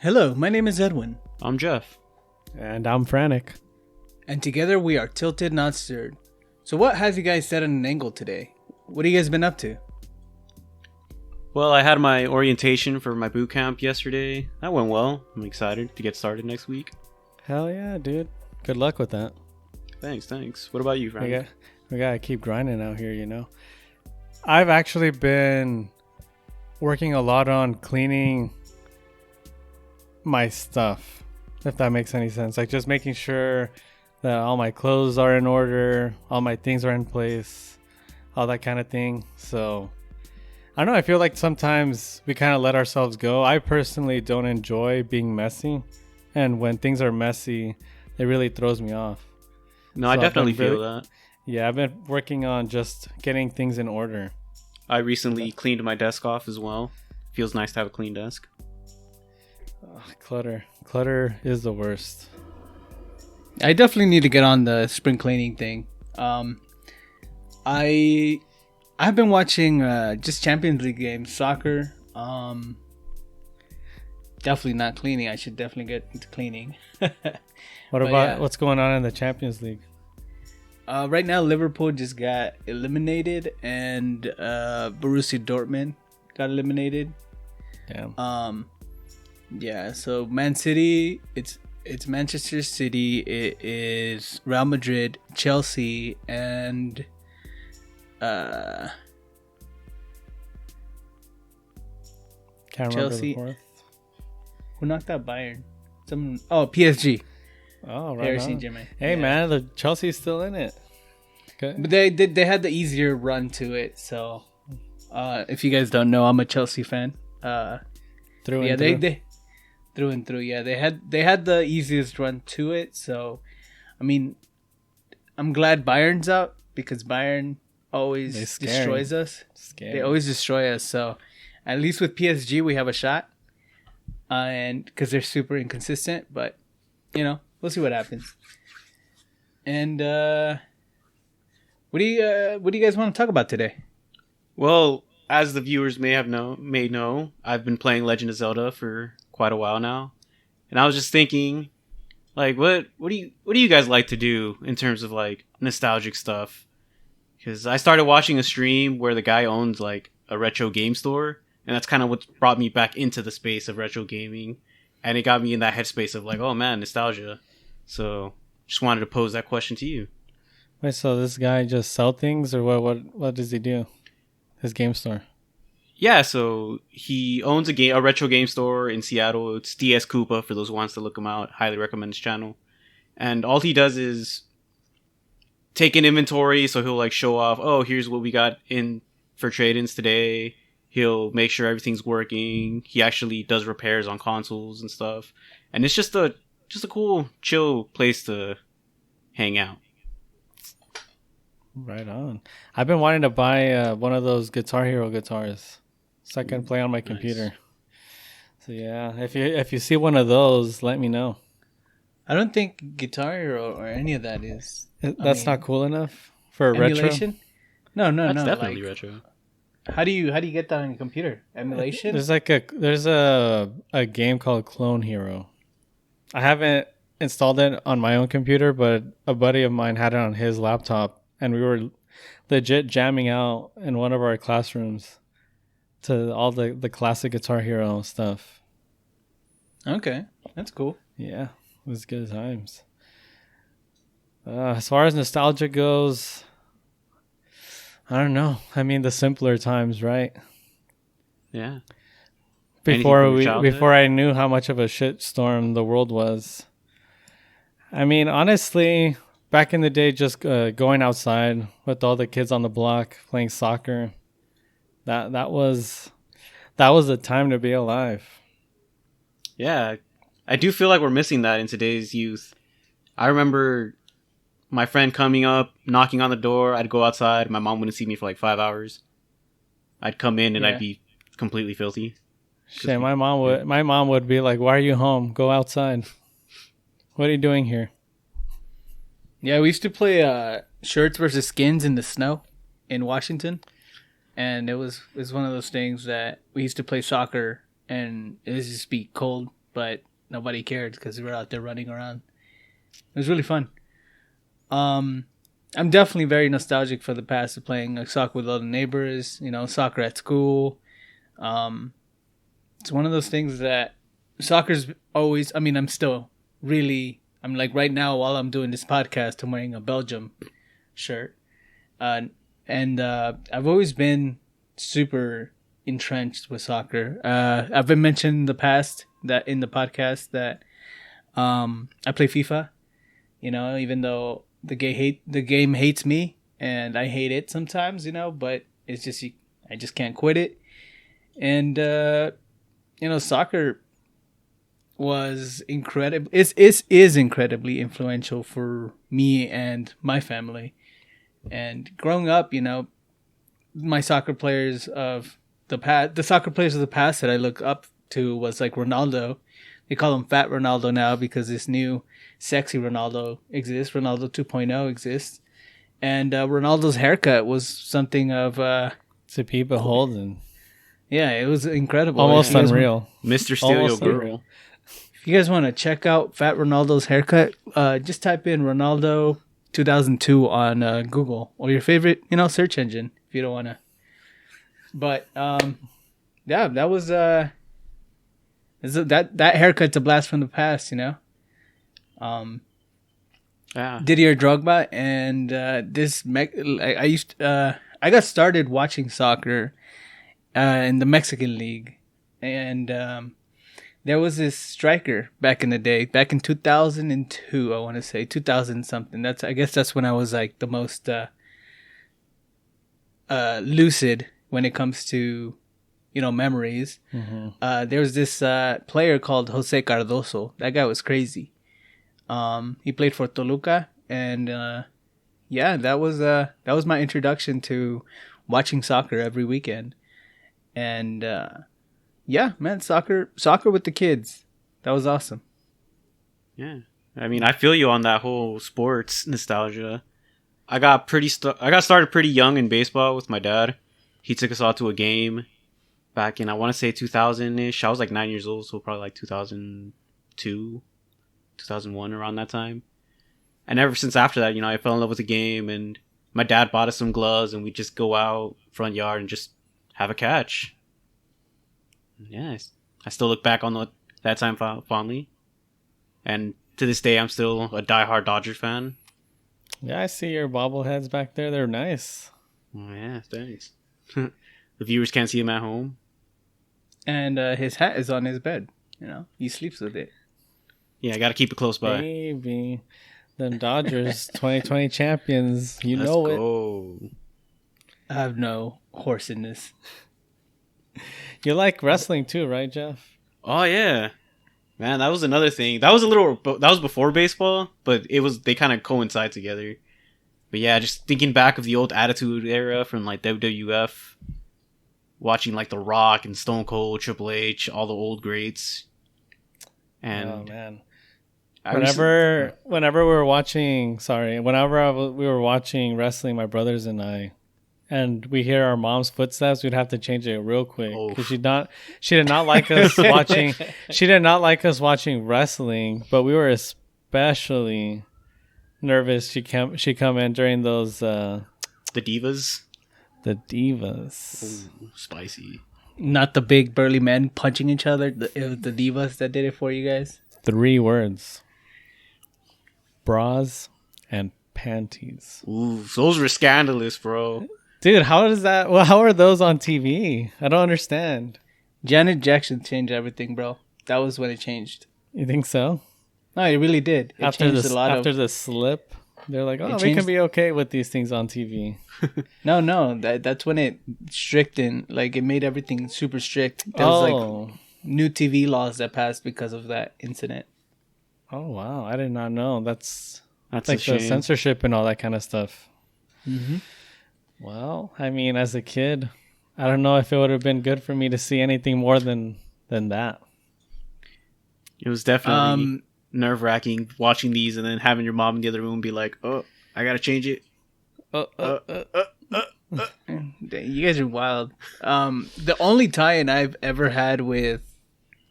Hello, my name is Edwin, I'm Jeff. And I'm Frantic. and together we are Tilted Not Stirred. So what has you guys set at an angle today? What have you guys been up to? Well, I had my orientation for my boot camp yesterday. That went well. I'm excited to get started next week. Hell yeah, dude. Good luck with that. Thanks. What about you, Frank? We gotta keep grinding out here, you know. I've actually been working a lot on cleaning my stuff, if that makes any sense. Like just making sure that all my clothes are in order, all my things are in place, all that kind of thing. So I don't know, I feel like sometimes we kind of let ourselves go. I personally don't enjoy being messy, and when things are messy, it really throws me off. No, I So definitely feel that. Yeah, I've been working on just getting things in order. I recently cleaned my desk off as well. Feels nice to have a clean desk. Clutter is the worst. I definitely need to get on the spring cleaning thing. I've been watching just Champions League games, soccer. Definitely not cleaning. I should definitely get into cleaning. What's going on in the Champions League? Right now, Liverpool just got eliminated, and Borussia Dortmund got eliminated. Damn. Yeah. So Man City, it's Manchester City. It is Real Madrid, Chelsea, and Can't remember Chelsea. the fourth. Who knocked out Bayern? PSG. Oh, right. Paris on. Saint-Germain. Hey, Yeah. man, the Chelsea's still in it. Okay. But they had the easier run to it. So, if you guys don't know, I'm a Chelsea fan. Through Yeah, and through. they through and through. Yeah, they had the easiest run to it. So, I mean, I'm glad Bayern's out because Bayern always They scary. destroys us. Scary. They always destroy us. So, at least with PSG, we have a shot. And because they're super inconsistent, but you know, we'll see what happens. And what do you guys want to talk about today? Well, as the viewers may know, I've been playing Legend of Zelda for quite a while now. And I was just thinking, like, what do you guys like to do in terms of like nostalgic stuff? Because I started watching a stream where the guy owns like a retro game store, and that's kind of what brought me back into the space of retro gaming, and it got me in that headspace of like, oh man, nostalgia. So just wanted to pose that question to you. Wait, so this guy just sell things, or what does he do? His game store. Yeah, so he owns a retro game store in Seattle. It's DS Koopa for those who wants to look him out. Highly recommend his channel. And all he does is take an inventory, so he'll like show off, oh, here's what we got in for trade-ins today. He'll make sure everything's working. He actually does repairs on consoles and stuff. And it's just a cool, chill place to hang out. Right on. I've been wanting to buy one of those Guitar Hero guitars so I can play on my computer. So yeah, if you see one of those, let me know. I don't think Guitar Hero or any of that is. That's not cool enough for a emulation. retro. No, That's definitely like, retro. How do you get that on your computer? Emulation? There's a game called Clone Hero. I haven't installed it on my own computer, but a buddy of mine had it on his laptop, and we were legit jamming out in one of our classrooms to all the classic Guitar Hero stuff. Okay, that's cool. Yeah, it was good times. As far as nostalgia goes, I don't know. I mean, the simpler times, right? Yeah. Before I knew how much of a shitstorm the world was. I mean, honestly, back in the day, just going outside with all the kids on the block playing soccer, that was the time to be alive. Yeah, I do feel like we're missing that in today's youth. I remember my friend coming up, knocking on the door. I'd go outside. My mom wouldn't see me for like 5 hours. I'd come in and Yeah. I'd be completely filthy. Shit, my mom would be like, "Why are you home? Go outside. What are you doing here?" Yeah, we used to play shirts versus skins in the snow in Washington. And it was one of those things that we used to play soccer and it would just be cold but nobody cared because we were out there running around. It was really fun. I'm definitely very nostalgic for the past of playing like soccer with all the neighbors. Soccer at school. It's one of those things that soccer's always. I mean, I'm like right now while I'm doing this podcast, I'm wearing a Belgium shirt, and I've always been super entrenched with soccer. I've been mentioned in the past that in the podcast that I play FIFA. Even though the game hates me and I hate it sometimes. But it's just I just can't quit it. And soccer was incredible. Is incredibly influential for me and my family. And growing up, my soccer players of the past that I look up to was like Ronaldo. They call him Fat Ronaldo now because this new sexy Ronaldo exists. Ronaldo 2.0 exists. And Ronaldo's haircut was something of to be beholden. Yeah, it was incredible. Almost unreal. Mr. Steal Your Girl. If you guys want to check out Fat Ronaldo's haircut, just type in Ronaldo 2002 on Google or your favorite, search engine if you don't want to. But yeah, that was that haircut's a blast from the past, Yeah. Didier Drogba and I got started watching soccer in the Mexican League, and there was this striker back in the day, back in 2002. I want to say 2000 something. I guess that's when I was like the most lucid when it comes to memories. Mm-hmm. There was this player called Jose Cardoso. That guy was crazy. He played for Toluca, and yeah, that was my introduction to watching soccer every weekend. And yeah, man, soccer with the kids. That was awesome. Yeah. I mean, I feel you on that whole sports nostalgia. I got started pretty young in baseball with my dad. He took us all to a game back in, I want to say 2000-ish. I was like 9 years old, so probably like 2002, 2001, around that time. And ever since after that, I fell in love with the game, and my dad bought us some gloves, and we just go out front yard and just have a catch. Yeah, I still look back on that time fondly. And to this day, I'm still a diehard Dodgers fan. Yeah, I see your bobbleheads back there. They're nice. Oh, yeah, thanks. The viewers can't see him at home. And his hat is on his bed. He sleeps with it. Yeah, I got to keep it close by. Baby. Them Dodgers 2020 champions. Let's go. I have no horse in this. You like wrestling too, right, Jeff? Oh, yeah. Man, that was another thing. That was before baseball, but they kind of coincide together. But yeah, just thinking back of the old Attitude Era from like WWF, watching like The Rock and Stone Cold, Triple H, all the old greats. And oh man, whenever we were watching wrestling, my brothers and I, and we hear our mom's footsteps, we'd have to change it real quick because she did not like us watching. She did not like us watching wrestling, but we were especially nervous. She come in during those the divas. The divas. Ooh, spicy. Not the big burly men punching each other. It was the divas that did it for you guys. 3 words: bras and panties. Ooh, those were scandalous, bro. Dude, how is that? Well, how are those on TV? I don't understand. Janet Jackson changed everything, bro. That was when it changed. You think so? No, it really did. It after the slip, they're like, oh, we can be okay with these things on TV. No, that's when it it made everything super strict. There was new TV laws that passed because of that incident. Oh wow, I did not know. That's like the censorship and all that kind of stuff. Mm-hmm. Well, I mean, as a kid, I don't know if it would have been good for me to see anything more than that. It was definitely nerve-wracking watching these and then having your mom in the other room be like, oh, I gotta change it. You guys are wild. The only tie-in I've ever had with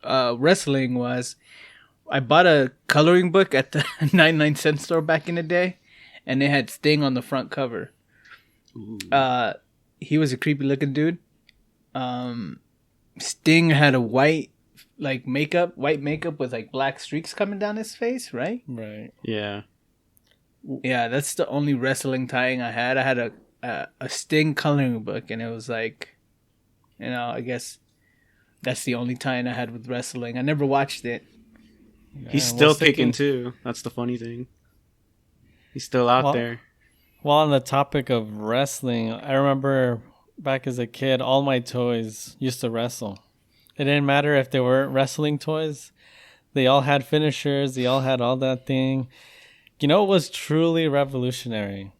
wrestling was I bought a coloring book at the 99-cent store back in the day, and it had Sting on the front cover. Ooh. He was a creepy looking dude. Sting had a white makeup with like black streaks coming down his face, right? Right. Yeah. Yeah, that's the only wrestling tie-in I had. I had a Sting coloring book, and it was like, I guess that's the only tie-in I had with wrestling. I never watched it. He's still kicking too. That's the funny thing. He's still out there. While on the topic of wrestling, I remember back as a kid, all my toys used to wrestle. It didn't matter if they weren't wrestling toys. They all had finishers. They all had all that thing. You know, it was truly revolutionary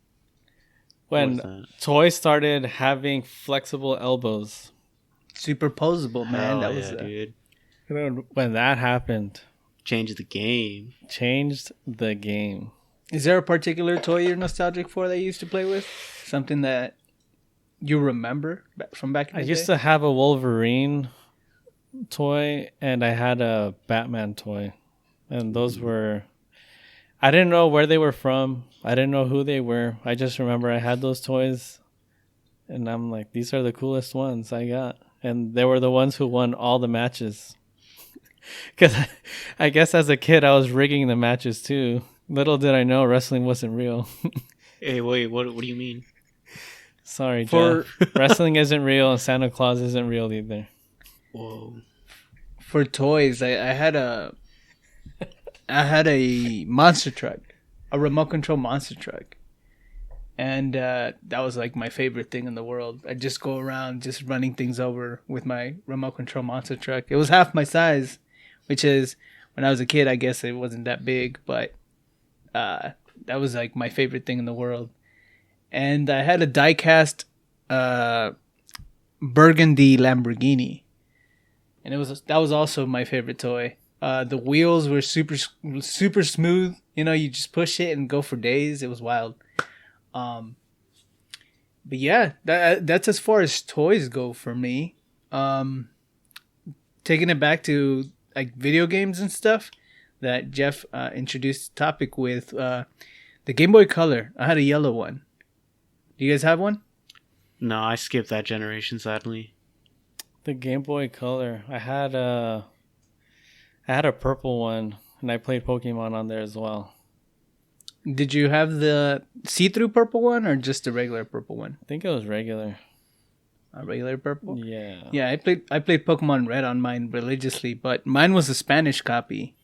when toys started having flexible elbows. Superposable, man. Hell that was dude. When that happened, Changed the game. Changed the game. Is there a particular toy you're nostalgic for that you used to play with? Something that you remember from back in the day? I used to have a Wolverine toy, and I had a Batman toy. And those were... I didn't know where they were from. I didn't know who they were. I just remember I had those toys, and I'm like, these are the coolest ones I got. And they were the ones who won all the matches. Because I guess as a kid, I was rigging the matches too. Little did I know wrestling wasn't real. Hey, wait, what do you mean? Sorry, Jeff. Wrestling isn't real, and Santa Claus isn't real either. Whoa. For toys, I had a monster truck, a remote control monster truck. And that was like my favorite thing in the world. I'd just go around just running things over with my remote control monster truck. It was half my size, which is, when I was a kid, I guess it wasn't that big, but that was like my favorite thing in the world. And I had a die-cast burgundy Lamborghini. And that was also my favorite toy. The wheels were super smooth. You just push it and go for days. It was wild. But yeah, that's as far as toys go for me. Taking it back to like video games and stuff that Jeff introduced the topic with, the Game Boy Color. I had a yellow one. Do you guys have one? No, I skipped that generation, sadly. The Game Boy Color. I had a purple one, and I played Pokemon on there as well. Did you have the see-through purple one or just the regular purple one? I think it was regular. A regular purple? Yeah. Yeah, I played Pokemon Red on mine religiously, but mine was a Spanish copy.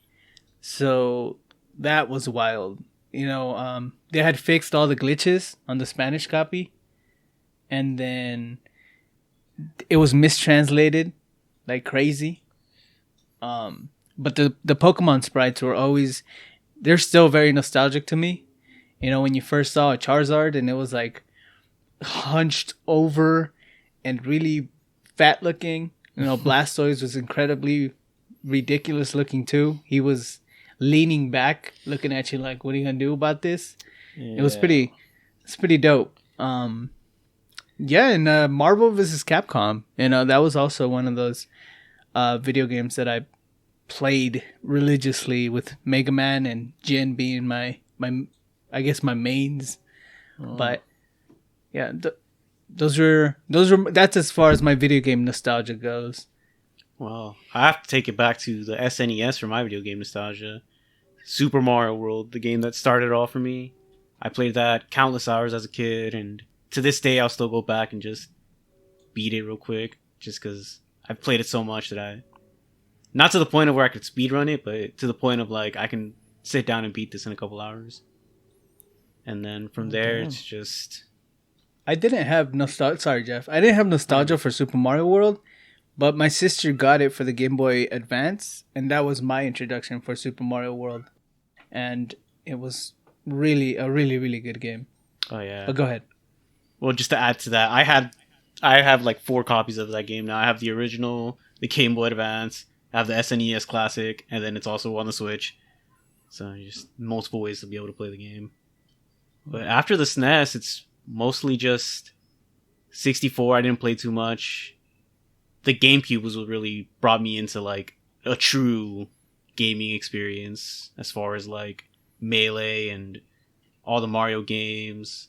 So that was wild. They had fixed all the glitches on the Spanish copy, and then it was mistranslated like crazy. But the Pokemon sprites were always... They're still very nostalgic to me. When you first saw a Charizard and it was like hunched over and really fat looking. Blastoise was incredibly ridiculous looking too. He was leaning back, looking at you like, what are you going to do about this? Yeah. It's pretty dope. Yeah, and Marvel vs. Capcom, that was also one of those video games that I played religiously, with Mega Man and Jin being my I guess my mains. But yeah, those were that's as far as my video game nostalgia goes. Well, I have to take it back to the SNES for my video game nostalgia. Super Mario World, the game that started it all for me. I played that countless hours as a kid, and to this day I'll still go back and just beat it real quick, just because I've played it so much that not to the point of where I could speedrun it, but to the point of like I can sit down and beat this in a couple hours. And then from there, it's just... I didn't have nostalgia... Sorry, Jeff. I didn't have nostalgia for Super Mario World, but my sister got it for the Game Boy Advance, and that was my introduction for Super Mario World. And it was really a really good game. Oh, yeah. But go ahead. Well, just to add to that, I have like 4 copies of that game now. I have the original, the Game Boy Advance, I have the SNES Classic, and then it's also on the Switch. So just multiple ways to be able to play the game. But after the SNES, it's mostly just 64. I didn't play too much. The GameCube was what really brought me into like a true gaming experience as far as like Melee and all the Mario games.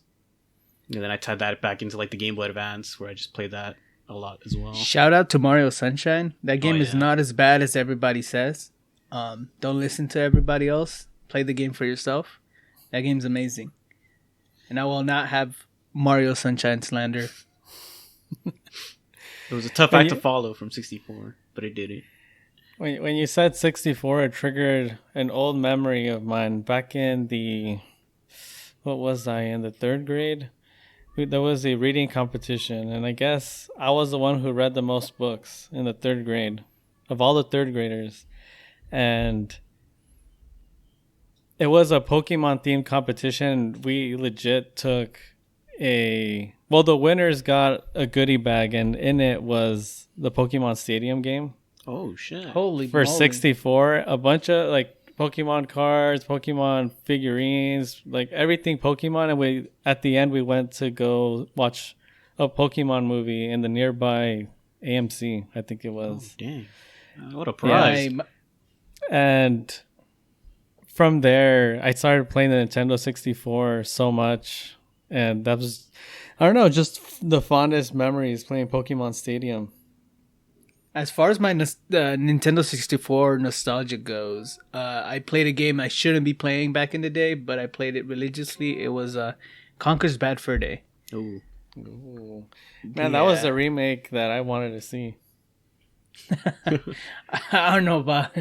And then I tied that back into like the Game Boy Advance, where I just played that a lot as well. Shout out to Mario Sunshine. That game is yeah. not as bad as everybody says. Don't listen to everybody else. Play the game for yourself. That game's amazing. And I will not have Mario Sunshine slander. It was a tough act to follow from 64, but I did it. When you said 64, it triggered an old memory of mine. Back in the, what was I, in the 3rd grade? There was a reading competition, and I guess I was the one who read the most books in the 3rd grade of all the 3rd graders. And it was a Pokemon themed competition. We legit took the winners got a goodie bag, and in it was the Pokemon Stadium game. Oh shit. Holy For moly. 64, a bunch of like Pokemon cards, Pokemon figurines, like everything Pokemon. And at the end we went to go watch a Pokemon movie in the nearby AMC, I think it was. Oh, dang. What a prize. Yeah, And from there I started playing the Nintendo 64 so much, and that was, I don't know, just the fondest memories playing Pokemon Stadium. as far as my Nintendo 64 nostalgia goes, I played a game I shouldn't be playing back in the day, but I played it religiously. It was Conker's Bad Fur Day. Ooh. Ooh. Man, that was a remake that I wanted to see. I don't know about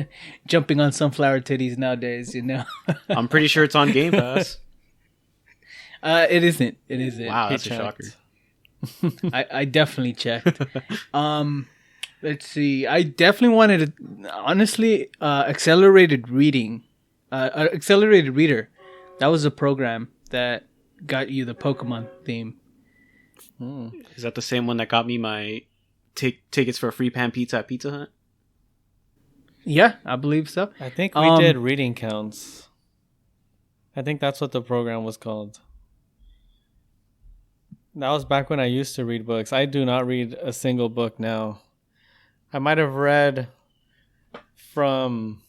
jumping on sunflower titties nowadays, you know. I'm pretty sure it's on Game Pass. It isn't. It isn't. Wow, that's He a shocker. checked. I definitely checked. Let's see. I definitely wanted to, honestly, accelerated reading, accelerated reader. That was a program that got you the Pokemon theme. Is that the same one that got me my tickets for a free pan pizza at Pizza Hut? Yeah, I believe so. I think we did reading counts. I think that's what the program was called. That was back when I used to read books. I do not read a single book now. I might have read from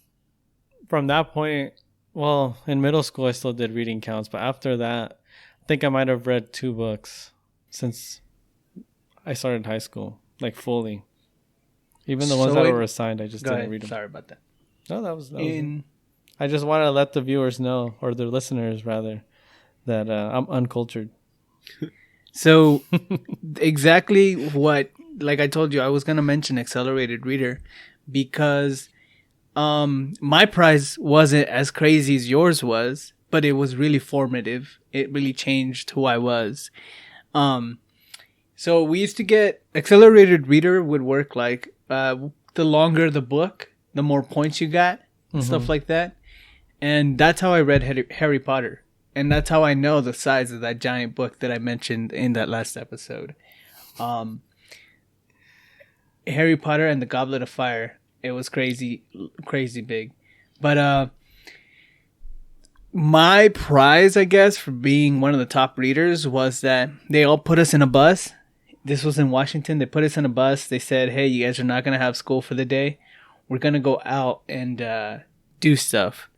that point. Well, in middle school, I still did reading counts. But after that, I think I might have read 2 books since I started high school, like fully. Even the ones that were assigned, I just didn't read them. Sorry about that. No, that was it. I just want to let the viewers know, or the listeners rather, that I'm uncultured. So exactly what, like I told you, I was going to mention accelerated reader because my prize wasn't as crazy as yours was, but it was really formative. It really changed who I was. So we used to get accelerated reader would work like the longer the book, the more points you got, stuff like that. And that's how I read Harry Potter. And that's how I know the size of that giant book that I mentioned in that last episode. Harry Potter and the Goblet of Fire. It was crazy, crazy big. But my prize, I guess, for being one of the top readers was that they all put us in a bus. This was in Washington. They put us in a bus. They said, hey, you guys are not going to have school for the day. We're going to go out and do stuff.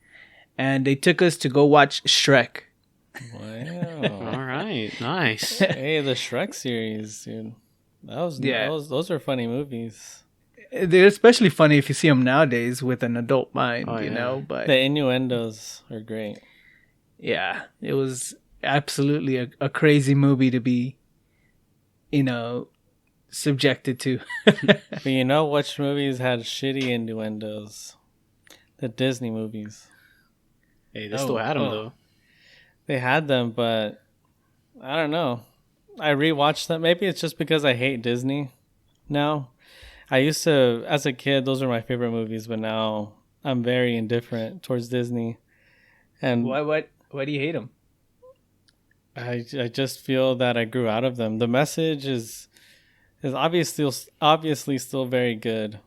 And they took us to go watch Shrek. Wow. All right, nice. Hey, the Shrek series, dude. Those are funny movies. They're especially funny if you see them nowadays with an adult mind, you know. But the innuendos are great. Yeah, it was absolutely a crazy movie to be, subjected to. But you know which movies had shitty innuendos? The Disney movies. Hey, they still had them though. They had them, but I don't know. I rewatched them. Maybe it's just because I hate Disney now. I used to, as a kid, those were my favorite movies, but now I'm very indifferent towards Disney. And why do you hate them? I just feel that I grew out of them. The message is obviously still very good,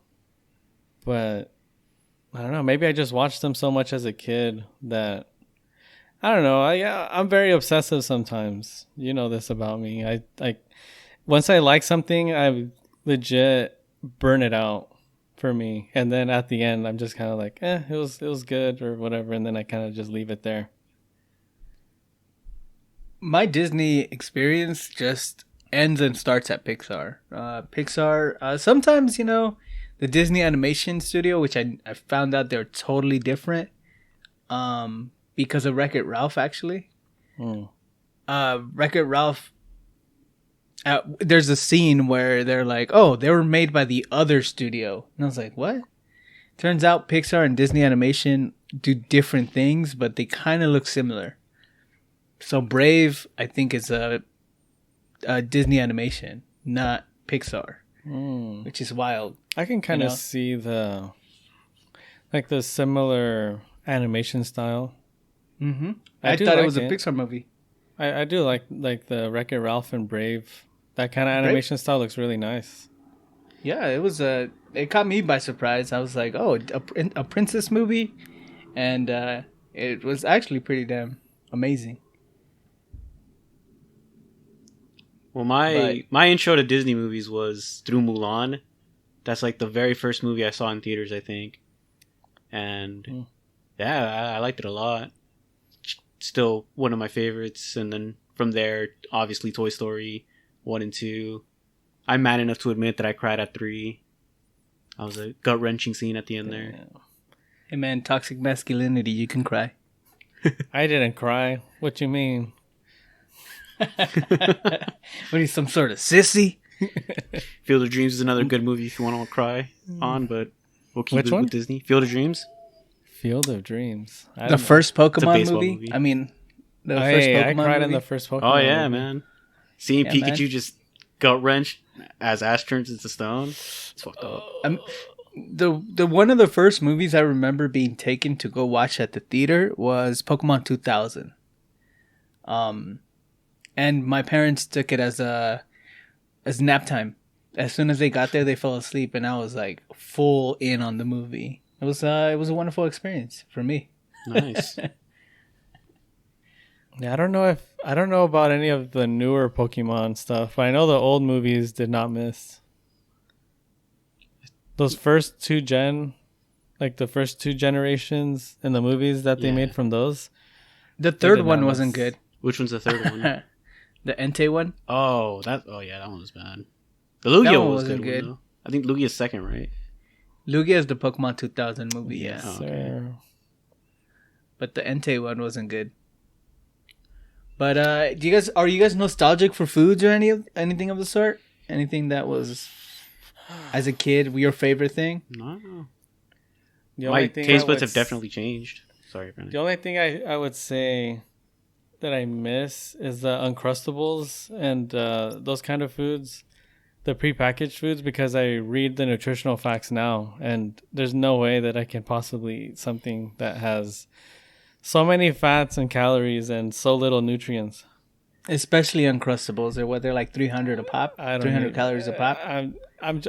but I don't know. Maybe I just watched them so much as a kid that I don't know. I'm very obsessive sometimes. You know this about me. I once I like something, I legit burn it out for me. And then at the end, I'm just kind of like, it was good or whatever. And then I kind of just leave it there. My Disney experience just ends and starts at Pixar. Pixar, sometimes, the Disney Animation Studio, which I found out they're totally different because of Wreck-It Ralph, actually. Wreck-It Ralph, there's a scene where they're like, oh, they were made by the other studio. And I was like, what? Turns out Pixar and Disney Animation do different things, but they kind of look similar. So Brave, I think, is a Disney Animation, not Pixar, which is wild. I can kind of see the similar animation style. Mm-hmm. I thought it was a Pixar movie. I do like the Wreck-It Ralph and Brave. That kind of animation style looks really nice. Yeah, it caught me by surprise. I was like, oh, a princess movie, and it was actually pretty damn amazing. Well, my intro to Disney movies was through Mulan. That's like the very first movie I saw in theaters, I think. And I liked it a lot. Still one of my favorites. And then from there, obviously Toy Story 1 and 2. I'm man enough to admit that I cried at 3. I was a gut-wrenching scene at the end there. Hey man, toxic masculinity, you can cry. I didn't cry. What you mean? What are you, some sort of sissy? Field of Dreams is another good movie if you want to cry on, but we'll keep it with Disney. Field of Dreams. Field of Dreams. The first Pokemon movie? I mean, the first Pokemon I cried in the first Pokemon movie. Oh, yeah, man. Seeing Pikachu just gut-wrenched as Ash turns into stone. It's fucked up. The one of the first movies I remember being taken to go watch at the theater was Pokemon 2000. And my parents took it as nap time. As soon as they got there, they fell asleep, and I was like full in on the movie. It was a wonderful experience for me. Nice. Yeah, I don't know about any of the newer Pokemon stuff, but I know the old movies did not miss. Those first the first two generations in the movies that they made from those. The third one wasn't good. Which one's the third one? The Entei one? That one was bad. The Lugia one wasn't good. One, I think Lugia's second, right? Lugia is the Pokemon 2000 movie, yeah. Oh, okay. But the Entei one wasn't good. But are you guys nostalgic for foods or anything of the sort? Anything that was, as a kid, your favorite thing? No. My taste buds have definitely changed. Sorry, Brandon. The only thing I would say that I miss is the Uncrustables and those kind of foods, the prepackaged foods, because I read the nutritional facts now, and there's no way that I can possibly eat something that has so many fats and calories and so little nutrients. Especially Uncrustables, or what, they're like 300 a pop, 300 calories a pop. I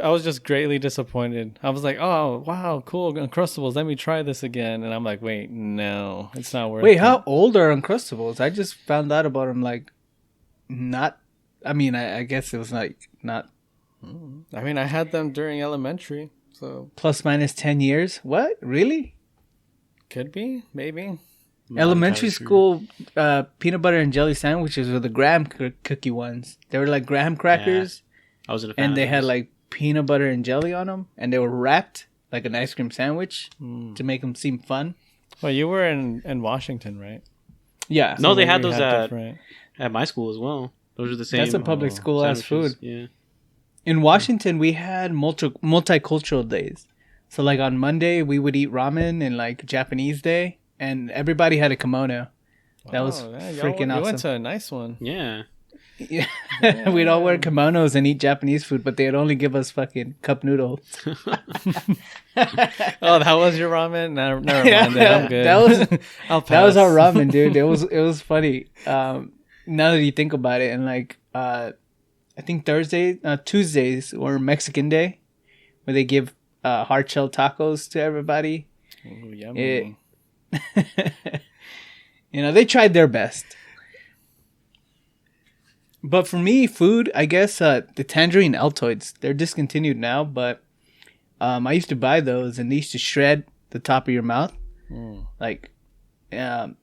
was just greatly disappointed. I was like, oh wow, cool, Uncrustables, let me try this again, and I'm like, wait, no, it's not worth it. Wait, how old are Uncrustables? I just found out about them I guess it was not. I mean, I had them during elementary, so plus minus 10 years. What, really? Could be, maybe. Elementary school peanut butter and jelly sandwiches were the graham cookie ones. They were like graham crackers. Yeah. I wasn't a fan and they had like peanut butter and jelly on them, and they were wrapped like an ice cream sandwich to make them seem fun. Well, you were in Washington, right? Yeah. No, they had those at my school as well. Those are the same. That's a public school ass food. Yeah. In Washington, we had multicultural days. So like on Monday, we would eat ramen, and like Japanese day, and everybody had a kimono. That was freaking awesome. You went to a nice one. Yeah. Yeah. We'd all wear kimonos and eat Japanese food, but they'd only give us fucking cup noodles. Oh, that was your ramen? Never mind. Yeah, I'm good. That was our ramen, dude. It was funny. Now that you think about it, and like I think Tuesdays were Mexican Day, where they give hard shell tacos to everybody. Ooh, yummy. They tried their best. But for me, food, I guess the Tangerine Altoids, they're discontinued now, but I used to buy those, and they used to shred the top of your mouth. Like, they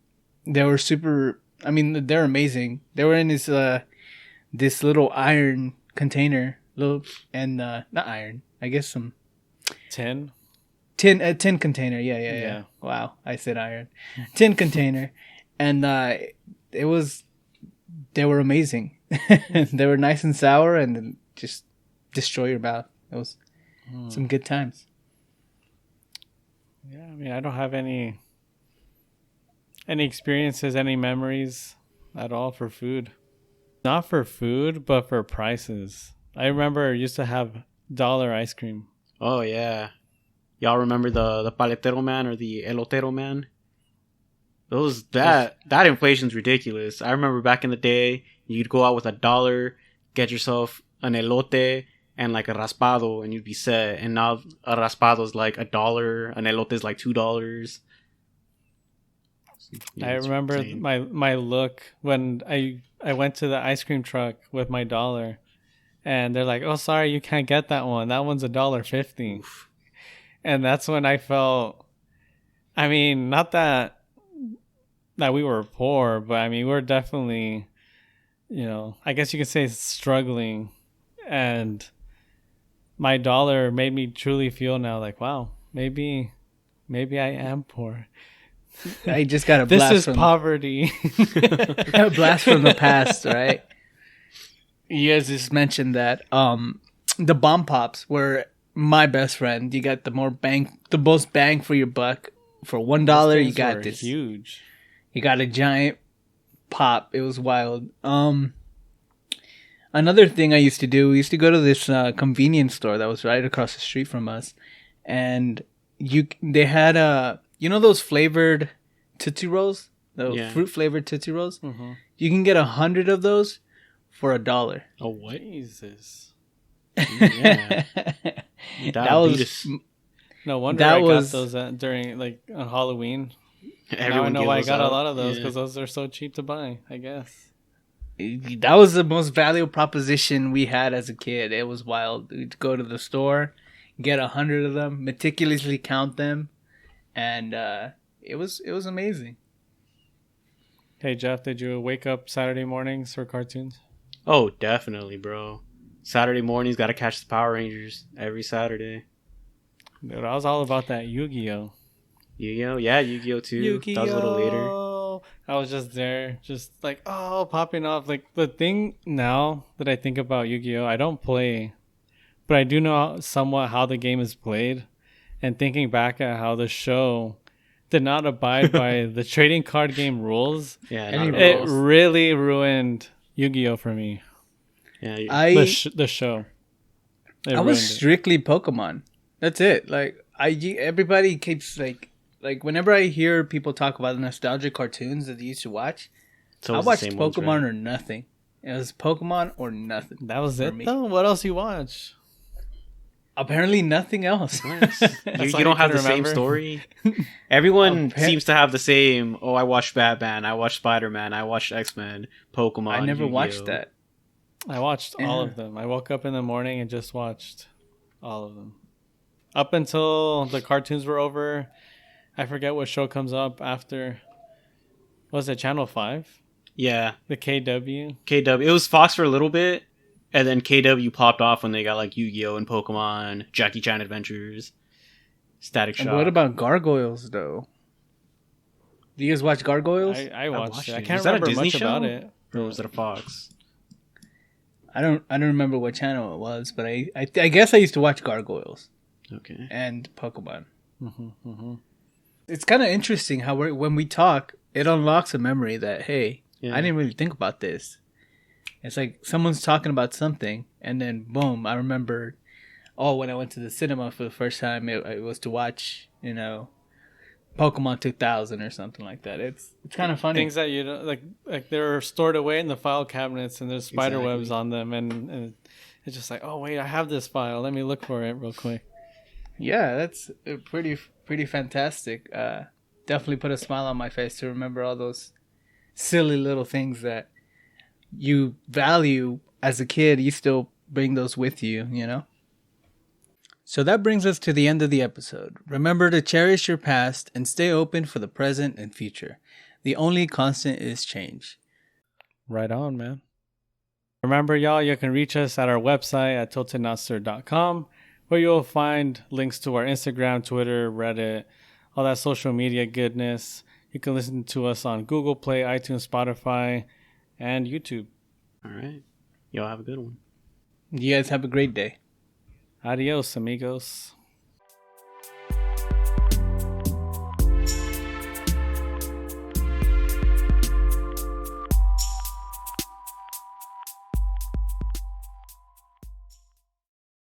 were super. I mean, they're amazing. They were in this little iron container, not iron. I guess some Tin. a tin container. Yeah. Wow, I said iron. Tin container, and they were amazing. They were nice and sour, and just destroy your mouth. It was some good times. Yeah, I mean, I don't have any experiences, any memories at all for food. Not for food, but for prices. I remember I used to have dollar ice cream. Oh yeah, y'all remember the paletero man or the elotero man? That inflation's ridiculous. I remember back in the day, you'd go out with $1, get yourself an elote and like a raspado, and you'd be set. And now a raspado's like $1, an elote is like $2. Yeah, I remember insane. my look when I went to the ice cream truck with my $1, and they're like, "Oh, sorry, you can't get that one. That one's $1.50." And that's when I felt. I mean, not that we were poor, but I mean, we're definitely, I guess you could say struggling, and my $1 made me truly feel now like, wow, maybe I am poor. I just got a This blast is from poverty. a blast from the past, right? You guys just mentioned that the bomb pops were my best friend. You got the most bang for your buck. For $1, you got this huge. You got a giant pop. It was wild. Another thing I used to do, we used to go to this convenience store that was right across the street from us, and they had those flavored Tootsie Rolls, fruit flavored Tootsie Rolls. Mm-hmm. You can get 100 of those for $1. Oh what? Jesus. Yeah. That was No wonder I got those during on Halloween. Now I know why I got a lot of those, because those are so cheap to buy, I guess. That was the most valuable proposition we had as a kid. It was wild. We'd go to the store, get 100 of them, meticulously count them, and it was amazing. Hey Jeff, did you wake up Saturday mornings for cartoons? Oh, definitely, bro. Saturday mornings, gotta catch the Power Rangers every Saturday. Dude, I was all about that Yu-Gi-Oh. Yu-Gi-Oh? Yeah, Yu-Gi-Oh too. Yu-Gi-Oh. That was a little later. I was just there, just like, popping off. Like, the thing now that I think about Yu-Gi-Oh, I don't play, but I do know somewhat how the game is played. And thinking back at how the show did not abide by the trading card game rules, it really ruined Yu-Gi-Oh for me. Yeah, the show. I was strictly Pokemon. That's it. Like everybody keeps like whenever I hear people talk about the nostalgic cartoons that they used to watch, I watched Pokemon or nothing. It was Pokemon or nothing. That was it, though? What else you watch? Apparently nothing else. You don't have the same story? Everyone seems to have the same, I watched Batman, I watched Spider-Man, I watched X-Men, Pokemon, I never Yu-Gi-Oh. watched that. I watched all of them. I woke up in the morning and just watched all of them. Up until the cartoons were over. I forget what show comes up after. Was it Channel 5? Yeah. The KW? KW. It was Fox for a little bit, and then KW popped off when they got like Yu-Gi-Oh! And Pokemon, Jackie Chan Adventures, Static Shock. And what about Gargoyles, though? Do you guys watch Gargoyles? I watched it. I Was can't that remember a Disney much show? about it. Or was it a Fox? I don't remember what channel it was, but I guess I used to watch Gargoyles. Okay. And Pokemon. Mm-hmm, mm-hmm. It's kind of interesting how when we talk, it unlocks a memory that, hey, I didn't really think about this. It's like someone's talking about something, and then boom, I remember, when I went to the cinema for the first time, it was to watch, Pokemon 2000 or something like that. It's kind of funny. Things that you don't like they're stored away in the file cabinets, and there's spider webs on them, and it's just like, oh wait, I have this file. Let me look for it real quick. Yeah, that's pretty fantastic. Definitely put a smile on my face to remember all those silly little things that you value as a kid. You still bring those with you, So that brings us to the end of the episode. Remember to cherish your past and stay open for the present and future. The only constant is change. Right on, man. Remember, y'all, you can reach us at our website at tiltednotsir.com, where you'll find links to our Instagram, Twitter, Reddit, all that social media goodness. You can listen to us on Google Play, iTunes, Spotify, and YouTube. All right. Y'all have a good one. You guys have a great day. Adios, amigos.